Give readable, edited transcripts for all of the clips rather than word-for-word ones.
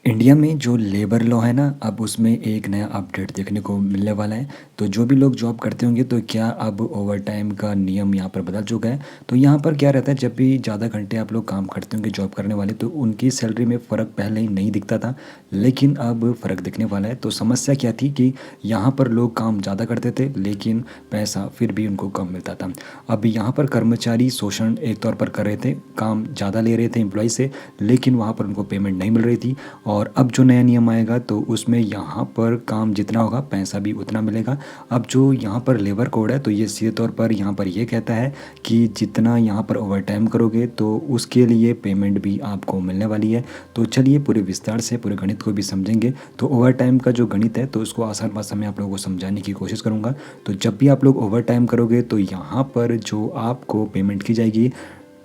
India में जो labour law है ना, अब उसमें एक नया अपडेट देखने को मिलने वाला है। तो जो भी लोग जॉब करते होंगे तो क्या अब ओवर टाइम का नियम यहाँ पर बदल चुका है। तो यहाँ पर क्या रहता है, जब भी ज़्यादा घंटे आप लोग काम करते होंगे जॉब करने वाले, तो उनकी सैलरी में फ़र्क पहले ही नहीं दिखता था, लेकिन अब फ़र्क दिखने वाला है। तो समस्या क्या थी कि यहाँ पर लोग काम ज़्यादा करते थे लेकिन पैसा फिर भी उनको कम मिलता था। अब यहाँ पर कर्मचारी शोषण एक तौर पर कर रहे थे, काम ज़्यादा ले रहे थे एम्प्लॉय से, लेकिन वहाँ पर उनको पेमेंट नहीं मिल रही थी। और अब जो नया नियम आएगा तो उसमें यहाँ पर काम जितना होगा पैसा भी उतना मिलेगा। अब जो यहाँ पर लेबर कोड है तो ये सीधे तौर पर यहाँ पर ये कहता है कि जितना यहाँ पर ओवर टाइम करोगे तो उसके लिए पेमेंट भी आपको मिलने वाली है। तो चलिए पूरे विस्तार से पूरे गणित को भी समझेंगे। तो ओवर टाइम का जो गणित है तो उसको आसान भाषा में आप लोगों को समझाने की कोशिश करूँगा। तो जब भी आप लोग ओवर टाइम करोगे तो यहाँ पर जो आपको पेमेंट की जाएगी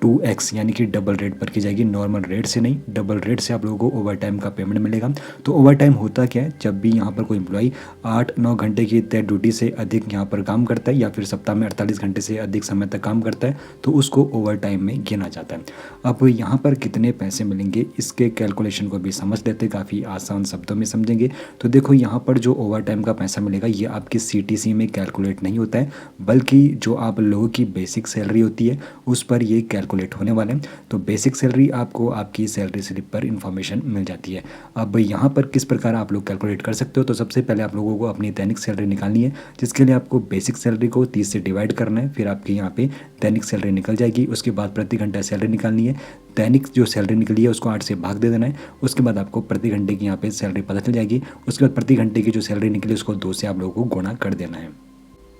2x यानी कि डबल रेट पर की जाएगी, नॉर्मल रेट से नहीं, डबल रेट से आप लोगों को ओवर टाइम का पेमेंट मिलेगा। तो ओवर टाइम होता क्या है, जब भी यहाँ पर कोई एम्प्लॉई 8-9 घंटे की तय ड्यूटी से अधिक यहाँ पर काम करता है या फिर सप्ताह में 48 घंटे से अधिक समय तक काम करता है तो उसको ओवर टाइम में गिना जाता है। अब यहाँ पर कितने पैसे मिलेंगे इसके कैलकुलेशन को भी समझ लेते हैं, काफ़ी आसान शब्दों में समझेंगे। तो देखो यहाँ पर जो ओवर टाइम का पैसा मिलेगा ये आपकी CTC में कैलकुलेट नहीं होता है, बल्कि जो आप लोगों की बेसिक सैलरी होती है उस पर ये कैलकुलेट होने वाले हैं। तो बेसिक सैलरी आपको आपकी सैलरी स्लिप पर इन्फॉर्मेशन मिल जाती है। अब यहाँ पर किस प्रकार आप लोग कैलकुलेट कर सकते हो, तो सबसे पहले आप लोगों को अपनी दैनिक सैलरी निकालनी है, जिसके लिए आपको बेसिक सैलरी को 30 से डिवाइड करना है, फिर आपके यहाँ पे दैनिक सैलरी निकल जाएगी। उसके बाद प्रति घंटा सैलरी निकालनी है, दैनिक जो सैलरी निकली है उसको 8 से भाग दे देना है। उसके बाद आपको प्रति घंटे की यहाँ पे सैलरी पता चल जाएगी। उसके बाद प्रति घंटे की जो सैलरी निकली उसको 2 से आप लोगों को गुणा कर देना है।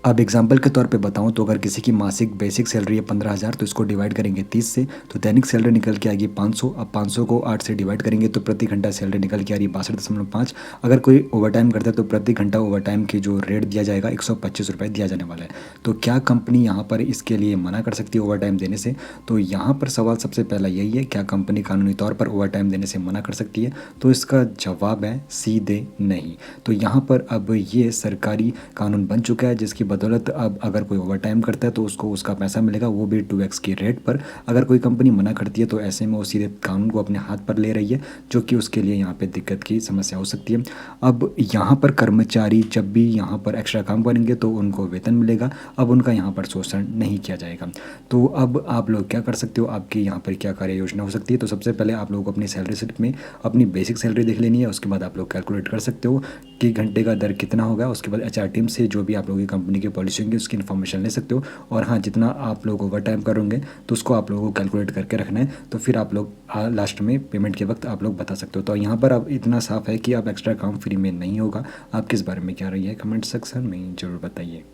अब एग्जाम्पल के तौर पे बताऊं तो अगर किसी की मासिक बेसिक सैलरी है 15,000 तो इसको डिवाइड करेंगे 30 से, तो दैनिक सैलरी निकल के आएगी 500। अब 500 को 8 से डिवाइड करेंगे तो प्रति घंटा सैलरी निकल के आ रही 62.5। अगर कोई ओवर टाइम करता है तो प्रति घंटा ओवर टाइम की जो रेट दिया जाएगा 125 रुपये दिया जाने वाला है। तो क्या कंपनी यहाँ पर इसके लिए मना कर सकती है ओवर टाइम देने से? तो यहाँ पर सवाल सबसे पहला यही है, क्या कंपनी कानूनी तौर पर ओवर टाइम देने से मना कर सकती है? तो इसका जवाब है सीधे नहीं। तो यहाँ पर अब ये सरकारी कानून बन चुका है, जिसकी बदौलत अब अगर कोई ओवर टाइम करता है तो उसको उसका पैसा मिलेगा, वो भी 2x की रेट पर। अगर कोई कंपनी मना करती है तो ऐसे में वो सीधे कानून को अपने हाथ पर ले रही है, जो कि उसके लिए यहाँ पे दिक्कत की समस्या हो सकती है। अब यहाँ पर कर्मचारी जब भी यहाँ पर एक्स्ट्रा काम करेंगे तो उनको वेतन मिलेगा, अब उनका यहाँ पर शोषण नहीं किया जाएगा। तो अब आप लोग क्या कर सकते हो, आपकी यहाँ पर क्या कार्य योजना हो सकती है? तो सबसे पहले आप लोग अपनी सैलरी स्लिप में अपनी बेसिक सैलरी देख लेनी है। उसके बाद आप लोग कैलकुलेट कर सकते हो कि घंटे का दर कितना होगा। उसके बाद HR टीम से जो भी आप लोगों की कंपनी की पॉलिसी होंगी उसकी इन्फॉर्मेशन ले सकते हो। और हाँ, जितना आप लोग ओवर टाइम करोगे तो उसको आप लोगों को कैलकुलेट करके रखना है, तो फिर आप लोग लास्ट में पेमेंट के वक्त आप लोग बता सकते हो। तो यहाँ पर अब इतना साफ है कि अब एक्स्ट्रा काम फ्री में नहीं होगा। आप किस बारे में क्या रही है, कमेंट सेक्शन में ज़रूर बताइए।